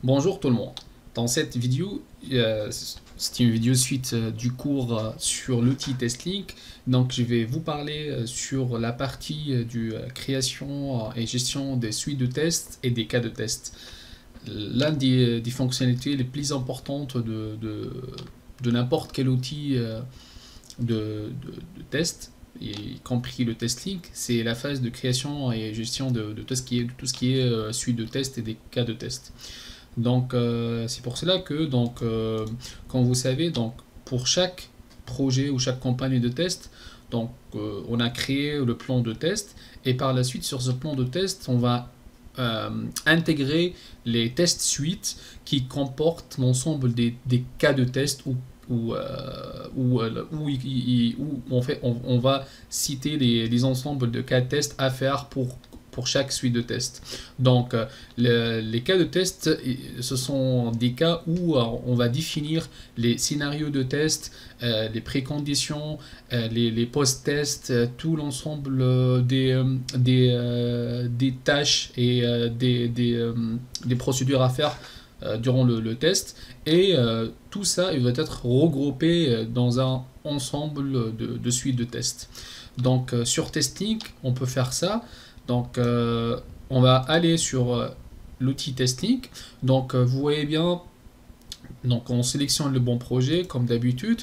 Bonjour tout le monde. Dans cette vidéo, c'est une vidéo suite du cours sur l'outil TestLink. Donc, je vais vous parler sur la partie du création et gestion des suites de tests et des cas de test. L'un des fonctionnalités les plus importantes de n'importe quel outil de test, y compris le TestLink, c'est la phase de création et gestion de tout ce qui est suite de test et des cas de test. Donc, c'est pour cela que, comme vous savez, donc, pour chaque projet ou chaque campagne de test, on a créé le plan de test et par la suite, sur ce plan de test, on va intégrer les tests suites qui comportent l'ensemble des cas de test où on va citer les ensembles de cas de test à faire pour chaque suite de test. Donc, les cas de test, ce sont des cas où on va définir les scénarios de test, les préconditions, les post-tests, tout l'ensemble des tâches et des procédures à faire durant le test. Et tout ça, il va être regroupé dans un ensemble de suites de tests. Donc, sur Testing, on peut faire ça. Donc, on va aller sur l'outil Testing. Donc, vous voyez bien, donc on sélectionne le bon projet comme d'habitude.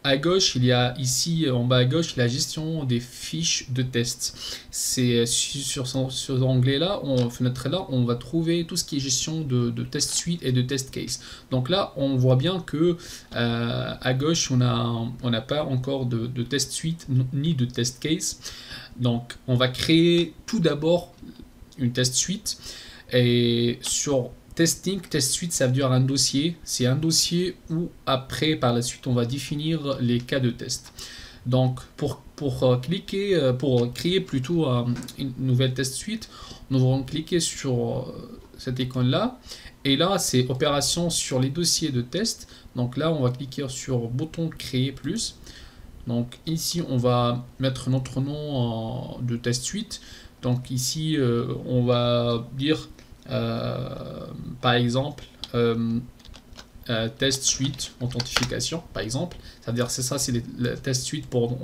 À gauche, il y a ici en bas à gauche la gestion des fiches de test. C'est sur ce onglet-là, fenêtre-là, on va trouver tout ce qui est gestion de test suite et de test case. Donc là, on voit bien que à gauche, on n'a pas encore de test suite ni de test case. Donc, on va créer tout d'abord une test suite. Et sur testing, test suite, ça veut dire un dossier. C'est un dossier où après, par la suite, on va définir les cas de test. Donc, pour créer plutôt une nouvelle test suite, nous allons cliquer sur cette icône-là. Et là, c'est opération sur les dossiers de test. Donc là, on va cliquer sur le bouton créer plus. Donc ici, on va mettre notre nom de test suite. Donc ici, on va dire, par exemple, test suite authentification, par exemple. C'est-à-dire, c'est le test suite pour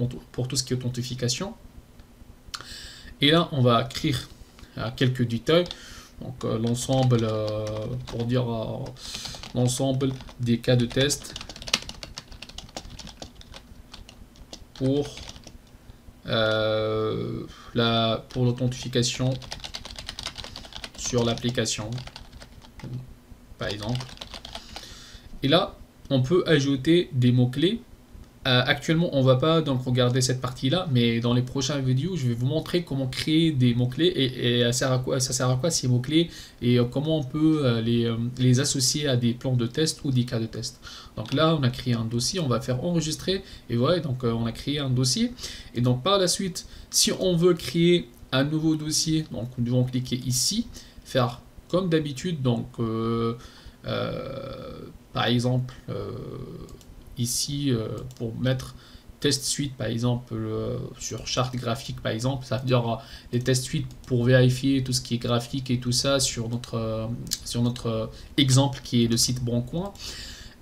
tout ce qui est authentification. Et là, on va écrire quelques détails. Donc l'ensemble, pour dire l'ensemble des cas de test pour l'authentification sur l'application, par exemple. Et là, on peut ajouter des mots-clés. Actuellement, on ne va pas donc regarder cette partie-là, mais dans les prochaines vidéos, je vais vous montrer comment créer des mots-clés et ça sert à quoi ces mots-clés et comment on peut les associer à des plans de test ou des cas de test. Donc là, on a créé un dossier, on va faire enregistrer et voilà, donc on a créé un dossier. Et donc par la suite, si on veut créer un nouveau dossier, donc nous devons cliquer ici, faire comme d'habitude, donc par exemple ici pour mettre test suite par exemple sur charte graphique par exemple, ça veut dire les test suite pour vérifier tout ce qui est graphique et tout ça sur notre exemple qui est le site Boncoin.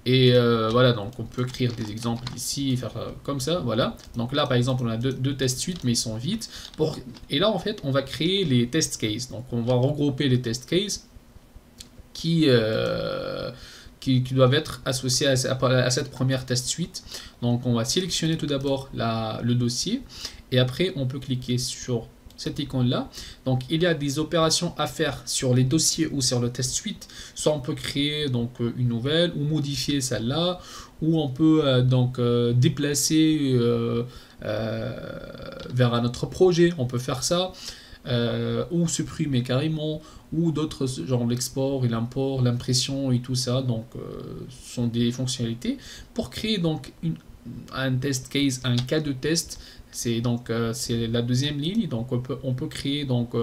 Et voilà, donc on peut écrire des exemples ici et faire comme ça, voilà. Donc là, par exemple, on a deux test suites, mais ils sont vides. Et là, en fait, on va créer les test cases. Donc on va regrouper les test cases qui doivent être associés à cette première test suite. Donc on va sélectionner tout d'abord le dossier et après on peut cliquer sur cette icône là. Donc il y a des opérations à faire sur les dossiers ou sur le test suite. Soit on peut créer donc une nouvelle ou modifier celle-là, ou on peut déplacer vers un autre projet, on peut faire ça. Ou supprimer carrément, ou d'autres, genre l'export et l'import, l'impression et tout ça. Donc, sont des fonctionnalités pour créer donc un test case, un cas de test. C'est donc c'est la deuxième ligne. Donc, on peut créer donc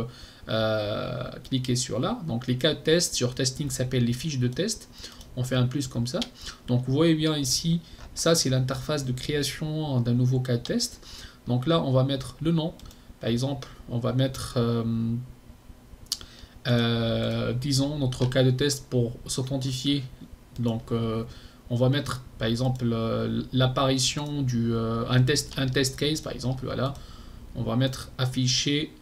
cliquer sur là. Donc, les cas de test sur testing s'appellent les fiches de test. On fait un plus comme ça. Donc, vous voyez bien ici, ça c'est l'interface de création d'un nouveau cas de test. Donc là, on va mettre le nom. Par exemple, on va mettre disons, notre cas de test pour s'authentifier. Donc, on va mettre, par exemple, l'apparition un test case, par exemple, voilà. On va mettre afficher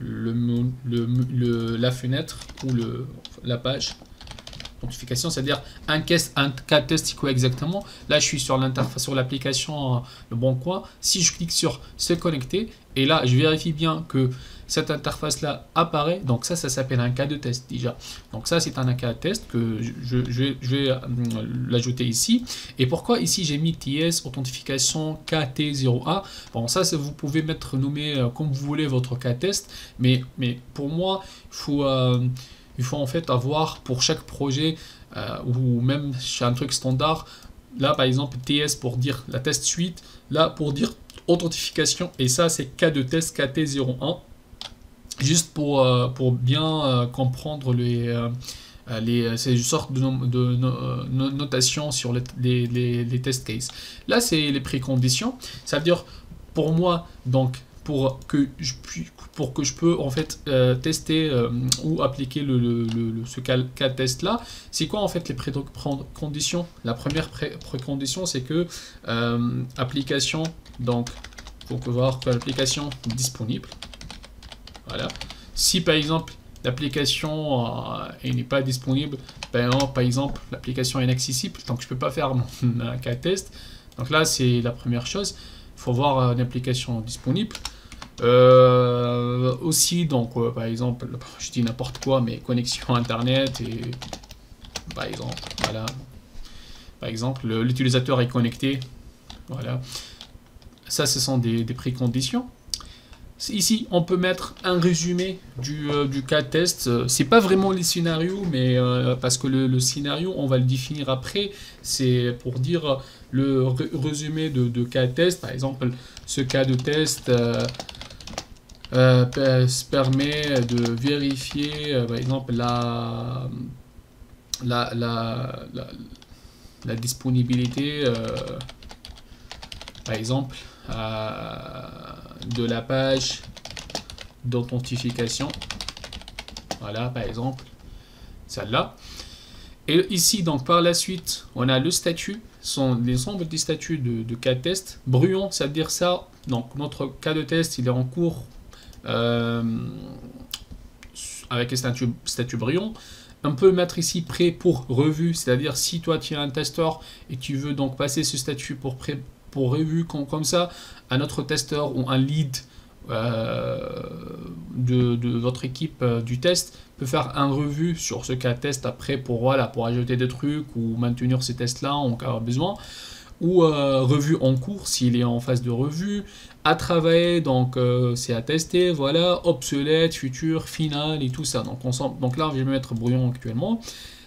la fenêtre ou la page authentification, c'est-à-dire un cas test, c'est quoi exactement? Là, je suis sur l'interface, sur l'application Le Bon Coin. Si je clique sur se connecter, et là, je vérifie bien que cette interface-là apparaît. Donc ça s'appelle un cas de test déjà. Donc ça, c'est un cas de test que je vais l'ajouter ici. Et pourquoi ici j'ai mis TS authentification KT0A? Bon, ça, vous pouvez nommer comme vous voulez votre cas test, mais pour moi, il faut en fait avoir pour chaque projet ou même chez un truc standard, là par exemple TS pour dire la test suite, là pour dire authentification, et ça c'est cas de test KT01, juste pour bien comprendre ces sortes de notation sur les test cases. Là c'est les préconditions, ça veut dire pour moi donc pour que je peux en fait tester ou appliquer ce cas test là, c'est quoi en fait les préconditions? La première précondition, c'est que application, donc faut voir que l'application est disponible. Voilà. Si par exemple l'application n'est pas disponible, ben non, par exemple l'application est inaccessible, donc je peux pas faire mon cas test. Donc là c'est la première chose. Il faut voir une application disponible. Aussi, donc par exemple, je dis n'importe quoi, mais connexion internet et par exemple, voilà, par exemple, l'utilisateur est connecté, voilà. Ça, ce sont des préconditions. Ici, on peut mettre un résumé du cas test. C'est pas vraiment les scénarios, mais parce que le scénario, on va le définir après. C'est pour dire le résumé de cas test. Par exemple, ce cas de test permet de vérifier, par exemple, la disponibilité, par exemple, de la page d'authentification. Voilà, par exemple, celle-là. Et ici, donc, par la suite, on a le statut, l'ensemble des statuts de cas de test. Brouillon, ça veut dire ça. Donc, notre cas de test, il est en cours avec le statut brouillon. On peut mettre ici prêt pour revue, c'est-à-dire si toi, tu es un testeur et tu veux donc passer ce statut pour revue comme ça, un autre testeur ou un lead de votre équipe du test peut faire un revue sur ce cas test après pour ajouter des trucs ou maintenir ces tests là en cas de besoin, ou revue en cours s'il est en phase de revue, à travailler, donc c'est à tester, voilà, obsolète, futur, final et tout ça. Donc là je vais mettre brouillon actuellement.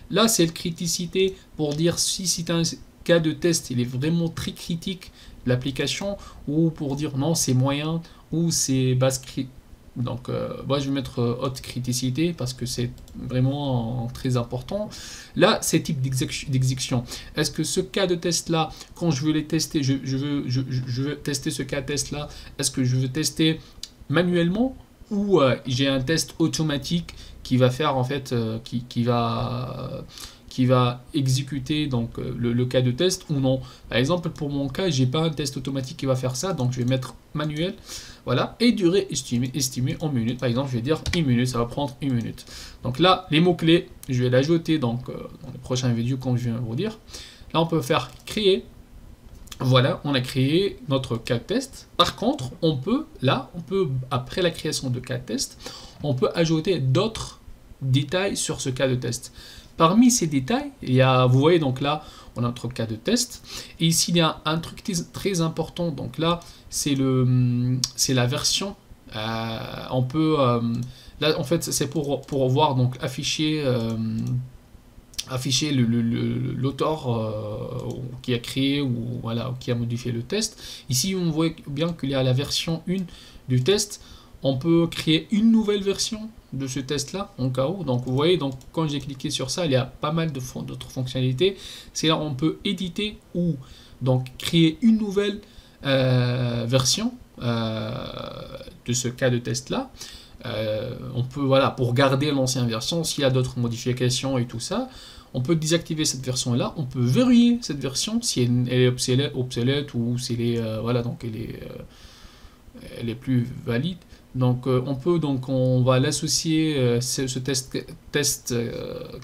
Là c'est le criticité pour dire si c'est un cas de test, il est vraiment très critique l'application, ou pour dire non c'est moyen ou c'est basse critique. Donc moi je vais mettre haute criticité parce que c'est vraiment très important. Là c'est type d'exécution. Est-ce que ce cas de test là, quand je veux les tester, je veux tester ce cas de test là, est-ce que je veux tester manuellement ou j'ai un test automatique qui va faire en fait qui va exécuter donc le cas de test ou non. Par exemple, pour mon cas, j'ai pas un test automatique qui va faire ça, donc je vais mettre manuel, voilà, et durée estimée en minutes. Par exemple, je vais dire 1 minute, ça va prendre 1 minute. Donc là, les mots-clés, je vais l'ajouter donc dans les prochaines vidéos, comme je viens de vous dire. Là, on peut faire créer. Voilà, on a créé notre cas de test. Par contre, on peut, après la création de cas de test, on peut ajouter d'autres détails sur ce cas de test. Parmi ces détails, il y a, vous voyez donc là, on a notre cas de test. Et ici, il y a un truc très important. Donc là, c'est la version. On peut, là, en fait, c'est pour voir, donc afficher l'auteur qui a créé ou voilà, qui a modifié le test. Ici, on voit bien qu'il y a la version 1 du test. On peut créer une nouvelle version de ce test là en cas où. Donc vous voyez, donc quand j'ai cliqué sur ça, il y a pas mal d'autres fonctionnalités. C'est là on peut éditer ou donc créer une nouvelle version de ce cas de test là. On peut, voilà, pour garder l'ancienne version, s'il y a d'autres modifications et tout ça, on peut désactiver cette version-là. On peut verrouiller cette version si elle est obsolète ou si elle est, voilà, donc elle est plus valide. Donc on va l'associer ce test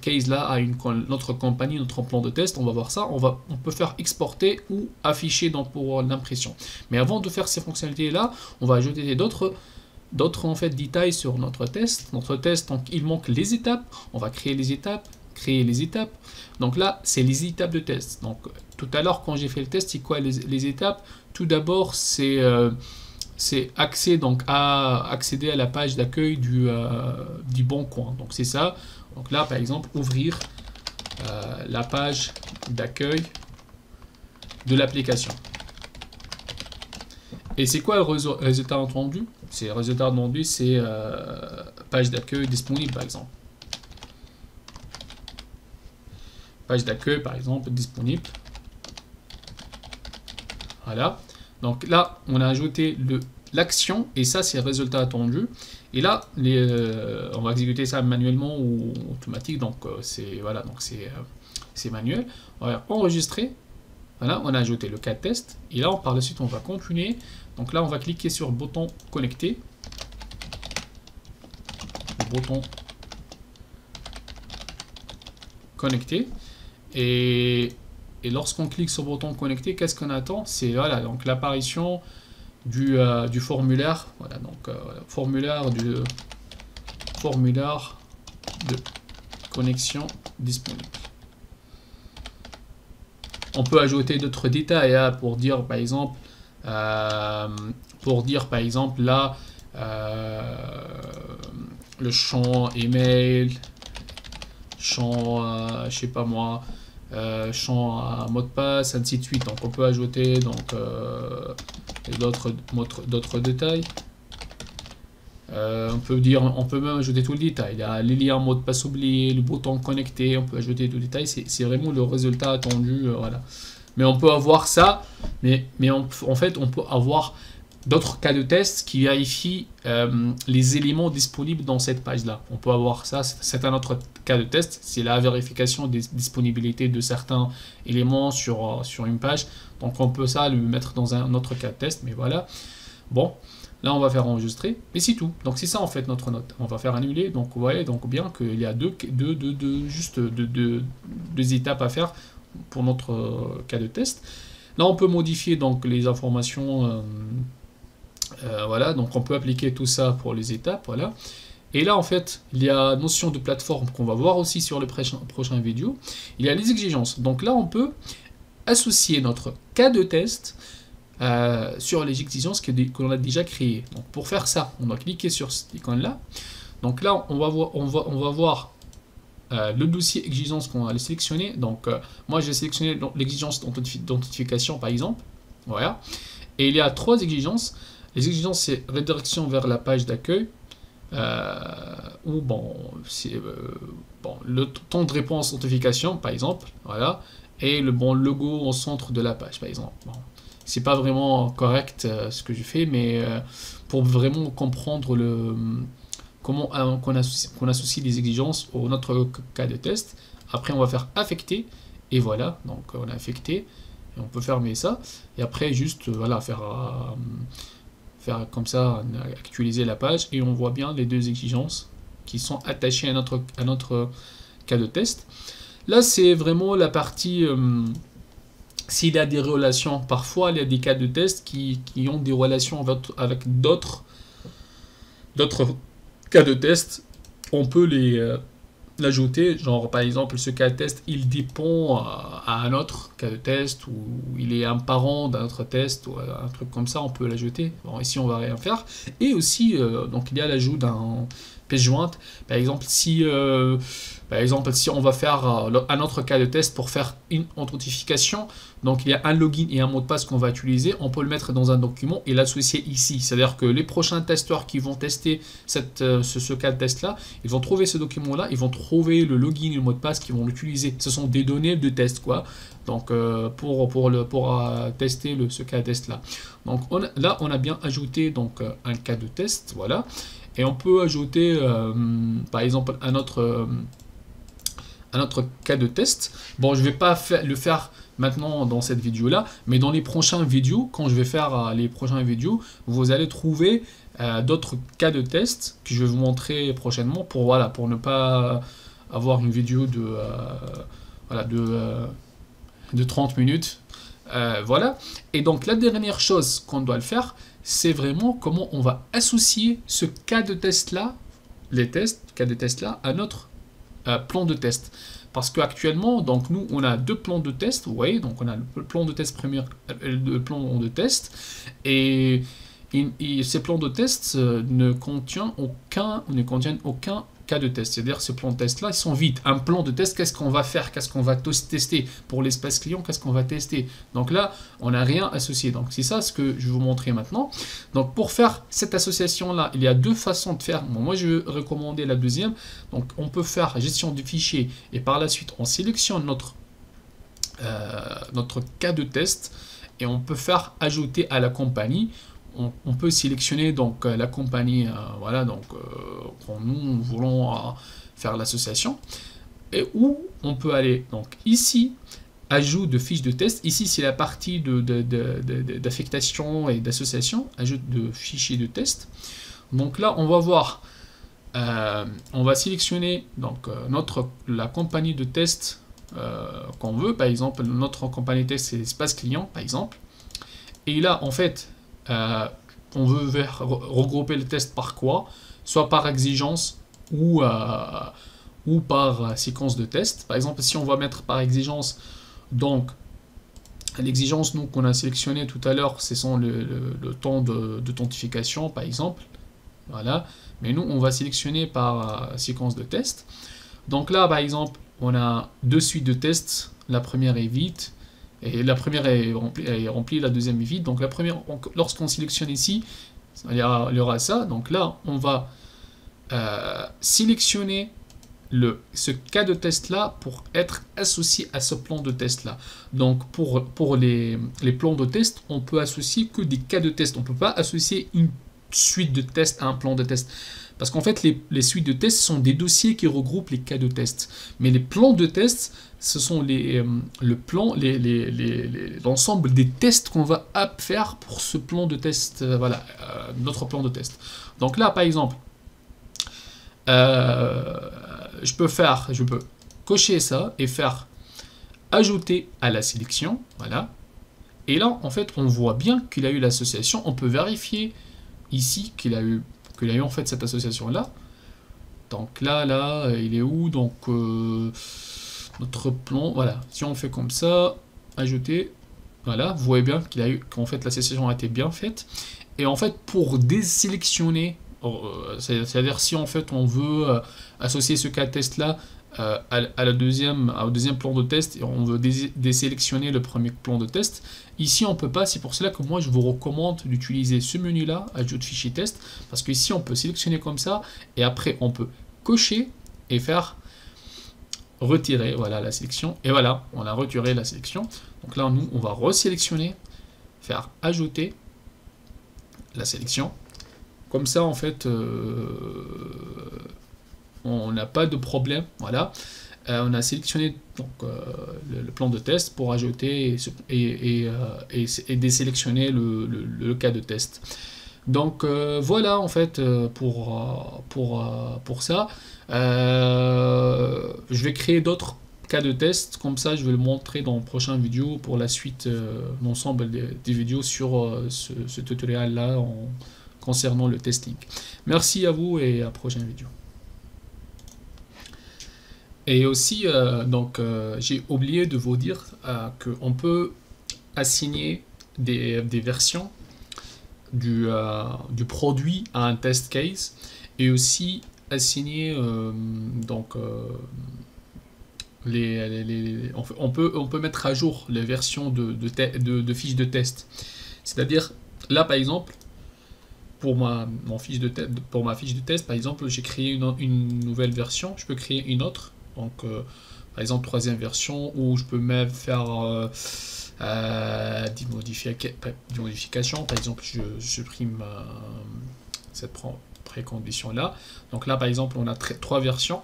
case là à notre compagnie, notre plan de test. On va voir ça. On peut faire exporter ou afficher donc pour l'impression. Mais avant de faire ces fonctionnalités là, on va ajouter d'autres en fait détails sur notre test. Notre test, donc il manque les étapes. On va créer les étapes. Donc là, c'est les étapes de test. Donc tout à l'heure quand j'ai fait le test, c'est quoi les étapes? Tout d'abord, c'est accéder à la page d'accueil du bon coin. Donc c'est ça. Donc là, par exemple, ouvrir la page d'accueil de l'application. Et c'est quoi le résultat attendu? Le résultat attendu, c'est page d'accueil disponible, par exemple. Page d'accueil, par exemple, disponible. Voilà. Donc là, on a ajouté l'action, et ça, c'est le résultat attendu. Et là, on va exécuter ça manuellement ou automatique, donc c'est manuel. On va enregistrer. Voilà, on a ajouté le cas de test. Et là, par la suite, on va continuer. Donc là, on va cliquer sur le bouton connecter. Le bouton connecter. Et lorsqu'on clique sur le bouton connecter, qu'est-ce qu'on attend? C'est voilà, donc l'apparition du formulaire. Voilà, donc formulaire de connexion disponible. On peut ajouter d'autres détails hein, pour dire par exemple là le champ email, champ je sais pas moi, champ mot de passe, ainsi de suite. Donc on peut ajouter donc d'autres détails. On peut même ajouter tout le détail. Il y a les liens mot de passe oublié, le bouton connecté, on peut ajouter tout le détail. C'est vraiment le résultat attendu. Voilà. Mais on peut avoir ça, mais en fait, on peut avoir d'autres cas de test qui vérifient les éléments disponibles dans cette page-là. On peut avoir ça, c'est un autre cas de test, c'est la vérification des disponibilités de certains éléments sur une page. Donc on peut ça le mettre dans un autre cas de test, mais voilà. Bon. Là, on va faire enregistrer, et c'est tout. Donc, c'est ça, en fait, notre note. On va faire annuler. Donc, vous voyez donc bien qu'il y a deux étapes à faire pour notre cas de test. Là, on peut modifier donc les informations. Voilà, donc on peut appliquer tout ça pour les étapes. Voilà. Et là, en fait, il y a notion de plateforme qu'on va voir aussi sur le prochain vidéo. Il y a les exigences. Donc là, on peut associer notre cas de test sur les exigences que l'on a déjà créées. Donc pour faire ça, on va cliquer sur cette icône là. Donc là, on va voir le dossier exigence qu'on va sélectionner. Donc moi j'ai sélectionné l'exigence d'identification par exemple. Voilà. Et il y a trois exigences. Les exigences, c'est redirection vers la page d'accueil. Ou le temps de réponse authentification par exemple. Voilà. Et le bon logo au centre de la page par exemple. Bon. C'est pas vraiment correct ce que je fais, mais pour vraiment comprendre comment qu'on associe les exigences au notre cas de test. Après, on va faire affecter, et voilà, donc on a affecté, et on peut fermer ça, et après juste voilà faire comme ça, actualiser la page, et on voit bien les deux exigences qui sont attachées à notre cas de test. Là, c'est vraiment la partie s'il y a des relations, parfois il y a des cas de test qui ont des relations avec d'autres cas de test, on peut l'ajouter, genre par exemple ce cas de test il dépend à un autre cas de test, ou il est un parent d'un autre test, ou un truc comme ça, on peut l'ajouter. Bon, ici on va rien faire. Et aussi donc il y a l'ajout d'un pièce jointe, par exemple si on va faire un autre cas de test pour faire une authentification, donc il y a un login et un mot de passe qu'on va utiliser, on peut le mettre dans un document et l'associer ici. C'est-à-dire que les prochains testeurs qui vont tester ce cas de test-là, ils vont trouver ce document-là, ils vont trouver le login et le mot de passe qu'ils vont l'utiliser. Ce sont des données de test, quoi. Donc pour tester ce cas de test-là. Donc là, on a bien ajouté donc un cas de test, voilà. et on peut ajouter par exemple un autre cas de test. Bon, je vais pas le faire maintenant dans cette vidéo là, mais dans les prochaines vidéos, quand je vais faire les prochaines vidéos, vous allez trouver d'autres cas de test que je vais vous montrer prochainement pour, voilà, pour ne pas avoir une vidéo de, voilà, de 30 minutes. Voilà. Et donc la dernière chose qu'on doit le faire, c'est vraiment comment on va associer ce cas de test là, cas de test là, à notre plan de test. Parce qu'actuellement, donc nous, on a deux plans de test, vous voyez, donc on a le plan de test premier, le plan de test, et ces plans de test ne contiennent aucun cas de test. C'est-à-dire ces plans de test là, ils sont vides. Un plan de test, qu'est-ce qu'on va faire, qu'est-ce qu'on va tester pour l'espace client, qu'est-ce qu'on va tester. Donc là, on n'a rien associé. Donc c'est ça ce que je vais vous montrer maintenant. Donc pour faire cette association là, il y a deux façons de faire. Bon, moi je vais recommander la deuxième. Donc on peut faire gestion du fichier et par la suite on sélectionne notre cas de test et on peut faire ajouter à la compagnie. On peut sélectionner donc la compagnie, voilà, donc quand nous voulons faire l'association, et où on peut aller donc ici, ajout de fiche de test. Ici c'est la partie d'affectation et d'association, ajout de fichier de test. Donc là on va voir, on va sélectionner donc la compagnie de test qu'on veut. Par exemple, notre compagnie de test c'est espace client par exemple, et là en fait on veut regrouper le test par quoi? Soit par exigence ou par séquence de test. Par exemple, si on va mettre par exigence, donc l'exigence nous qu'on a sélectionné tout à l'heure, ce sont le temps d'authentification par exemple. Voilà. Mais nous, on va sélectionner par séquence de test. Donc là, par exemple, on a deux suites de tests. La première est vide. Et la première est remplie, la deuxième est vide. Donc la première, lorsqu'on sélectionne ici, il y aura ça. Donc là, on va sélectionner ce cas de test là pour être associé à ce plan de test là. Donc pour les plans de test, on peut associer que des cas de test. On ne peut pas associer une suite de tests à un plan de test. Parce qu'en fait, les suites de tests sont des dossiers qui regroupent les cas de test. Mais les plans de test, ce sont l'ensemble des tests qu'on va faire pour ce plan de test, voilà, notre plan de test. Donc là, par exemple, je peux cocher ça et faire ajouter à la sélection, voilà. Et là, en fait, on voit bien qu'il a eu l'association. On peut vérifier ici qu'il a eu en fait cette association là. Donc là, il est où? Donc notre plan, voilà. Si on fait comme ça, ajouter, voilà, vous voyez bien qu'en fait l'association a été bien faite. Et en fait, pour désélectionner, c'est-à-dire si en fait on veut associer ce cas de test là au deuxième plan de test et on veut désélectionner le premier plan de test, ici on peut pas. C'est pour cela que moi je vous recommande d'utiliser ce menu là, ajout de fichier test, parce que ici on peut sélectionner comme ça et après on peut cocher et faire retirer, voilà, la sélection, et voilà, on a retiré la sélection. Donc là nous on va resélectionner, faire ajouter la sélection, comme ça en fait on n'a pas de problème. Voilà, on a sélectionné donc le plan de test pour ajouter et désélectionner le cas de test. Donc voilà en fait pour ça. Je vais créer d'autres cas de test, comme ça je vais le montrer dans la prochaine vidéo pour la suite, l'ensemble des vidéos sur ce tutoriel là concernant le testing. Merci à vous et à la prochaine vidéo. Et aussi, j'ai oublié de vous dire qu'on peut assigner des versions du produit à un test case, et aussi assigner on peut mettre à jour les versions de fiches de test. C'est-à-dire, là par exemple, pour ma fiche de test, par exemple, j'ai créé une nouvelle version, je peux créer une autre. Donc, par exemple, troisième version, où je peux même faire des modifications. Par exemple, je supprime cette préconditions là. Donc là, par exemple, on a trois versions.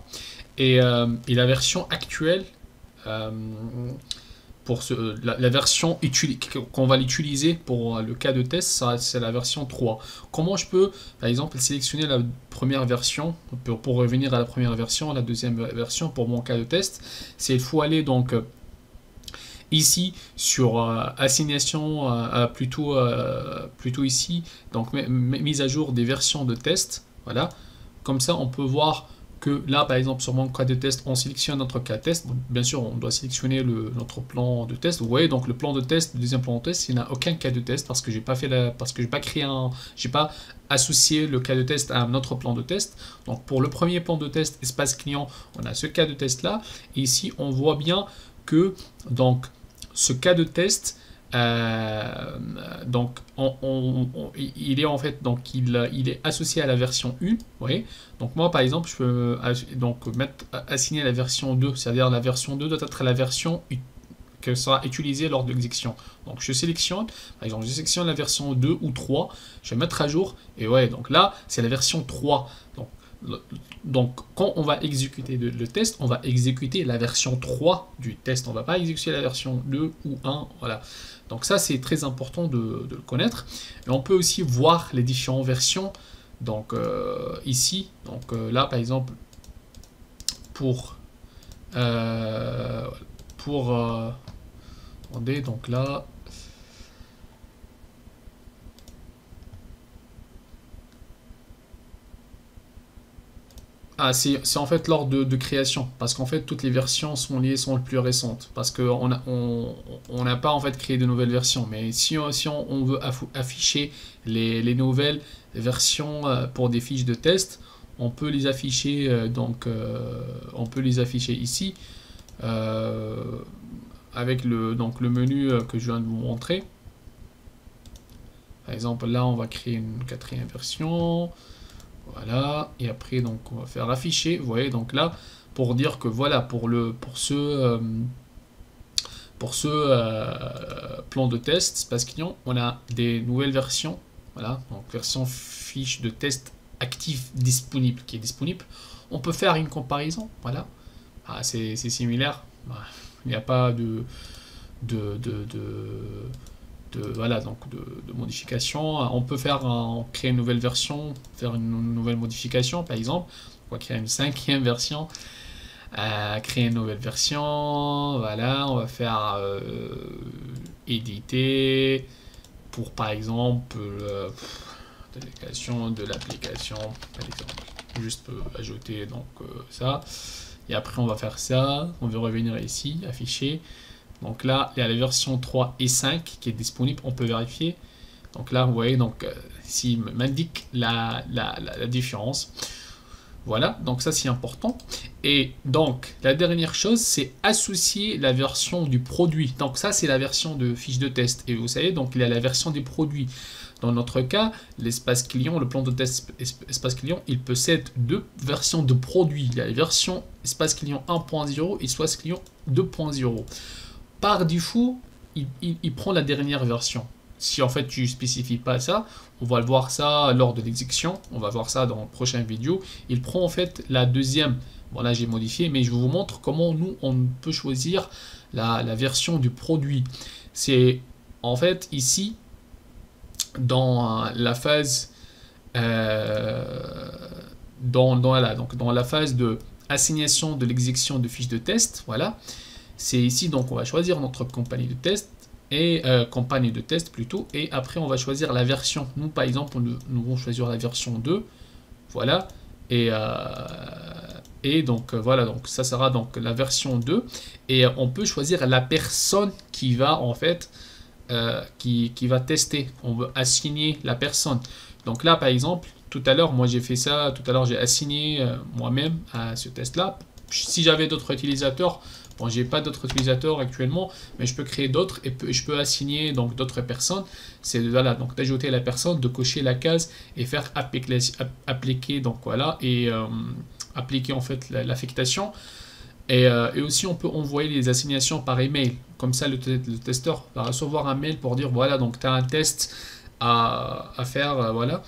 Et la version actuelle, pour la version qu'on va l'utiliser pour le cas de test, c'est la version 3. Comment je peux, par exemple, sélectionner la première version pour revenir à la première version, la deuxième version pour mon cas de test? C'est il faut aller donc ici sur assignation, plutôt ici, donc mise à jour des versions de test. Voilà, comme ça on peut voir que là, par exemple, sur mon cas de test, on sélectionne notre cas de test. Bien sûr, on doit sélectionner notre plan de test. Vous voyez, donc le plan de test, le deuxième plan de test, il n'a aucun cas de test parce que j'ai pas fait j'ai pas associé le cas de test à notre plan de test. Donc pour le premier plan de test, espace client, on a ce cas de test là. Et ici, on voit bien que donc ce cas de test, donc il est en fait donc il est associé à la version 1. Vous voyez, donc moi par exemple je peux donc assigner la version 2, c'est-à-dire la version 2 doit être la version que sera utilisée lors de l'exécution. Donc je sélectionne, par exemple je sélectionne la version 2 ou 3, je vais mettre à jour et ouais, donc là c'est la version 3. Donc quand on va exécuter le test, on va exécuter la version 3 du test, on ne va pas exécuter la version 2 ou 1, voilà. Donc ça c'est très important de le connaître. Et on peut aussi voir les différentes versions, donc ici, donc là par exemple, attendez, donc là, c'est en fait l'ordre de création, parce qu'en fait toutes les versions sont liées, sont les plus récentes, parce qu'on n'a pas en fait créé de nouvelles versions, mais si on veut afficher les nouvelles versions pour des fiches de test, on peut les afficher, on peut les afficher ici, avec le menu que je viens de vous montrer. Par exemple là on va créer une quatrième version. Voilà, et après donc on va faire afficher, vous voyez, donc là pour dire que voilà, pour ce plan de test espace client, on a des nouvelles versions, voilà, donc version fiche de test active disponible qui est disponible. On peut faire une comparaison, voilà, c'est similaire, il n'y a pas de voilà, donc de modification. On peut créer une nouvelle version, faire une nouvelle modification, par exemple. On va créer une cinquième version, créer une nouvelle version. Voilà, on va faire éditer pour, par exemple, délégation de l'application, par exemple. Juste ajouter donc ça. Et après, on va faire ça. On va revenir ici, afficher. Donc là, il y a la version 3 et 5 qui est disponible, on peut vérifier. Donc là, vous voyez, donc ici, il m'indique la différence. Voilà, donc ça c'est important. Et donc, la dernière chose, c'est associer la version du produit. Donc ça, c'est la version de fiche de test. Et vous savez, donc il y a la version des produits. Dans notre cas, l'espace client, le plan de test espace client, il possède deux versions de produits. Il y a la version espace client 1.0 et espace client 2.0. Par défaut, il prend la dernière version. Si en fait tu ne spécifies pas ça, on va le voir ça lors de l'exécution, on va voir ça dans la prochaine vidéo. Il prend en fait la deuxième. Bon là j'ai modifié, mais je vous montre comment nous on peut choisir la version du produit. C'est en fait ici dans la phase dans la phase de assignation de l'exécution de fiches de test. Voilà. C'est ici, donc on va choisir notre compagnie de test, et campagne de test plutôt, et après on va choisir la version. Nous par exemple, nous allons choisir la version 2, voilà, et donc voilà, donc ça sera donc la version 2, et on peut choisir la personne qui va en fait, qui va tester, on veut assigner la personne. Donc là par exemple, tout à l'heure, moi j'ai fait ça, tout à l'heure j'ai assigné moi-même à ce test là. Si j'avais d'autres utilisateurs, bon, j'ai pas d'autres utilisateurs actuellement, mais je peux créer d'autres et je peux assigner donc d'autres personnes. C'est voilà, donc d'ajouter la personne, de cocher la case et faire appliquer donc voilà, et appliquer en fait l'affectation. Et aussi on peut envoyer les assignations par email. Comme ça le testeur va recevoir un mail pour dire voilà, donc tu as un test à faire, voilà.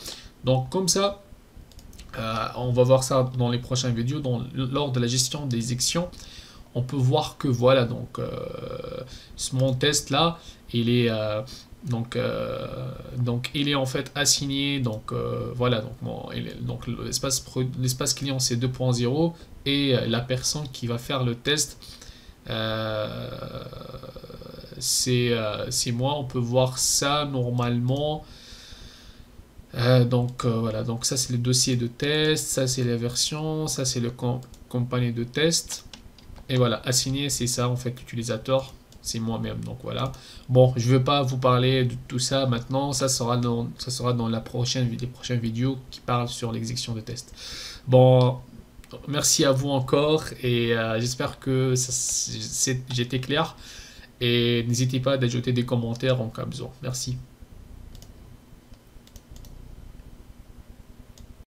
Donc comme ça On va voir ça dans les prochaines vidéos, lors de la gestion des sections. On peut voir que voilà, donc mon test là, il est donc il est en fait assigné, donc voilà, donc donc l'espace client c'est 2.0 et la personne qui va faire le test euh, c'est moi. On peut voir ça normalement. Voilà, donc ça c'est le dossier de test, ça c'est la version, ça c'est le compagnie de test. Et voilà, assigné, c'est ça en fait, l'utilisateur, c'est moi-même. Donc voilà. Bon, je ne vais pas vous parler de tout ça maintenant, ça sera dans les prochaines vidéos qui parlent sur l'exécution de test. Bon, merci à vous encore et j'espère que j'étais clair. Et n'hésitez pas d'ajouter des commentaires en cas besoin. Merci.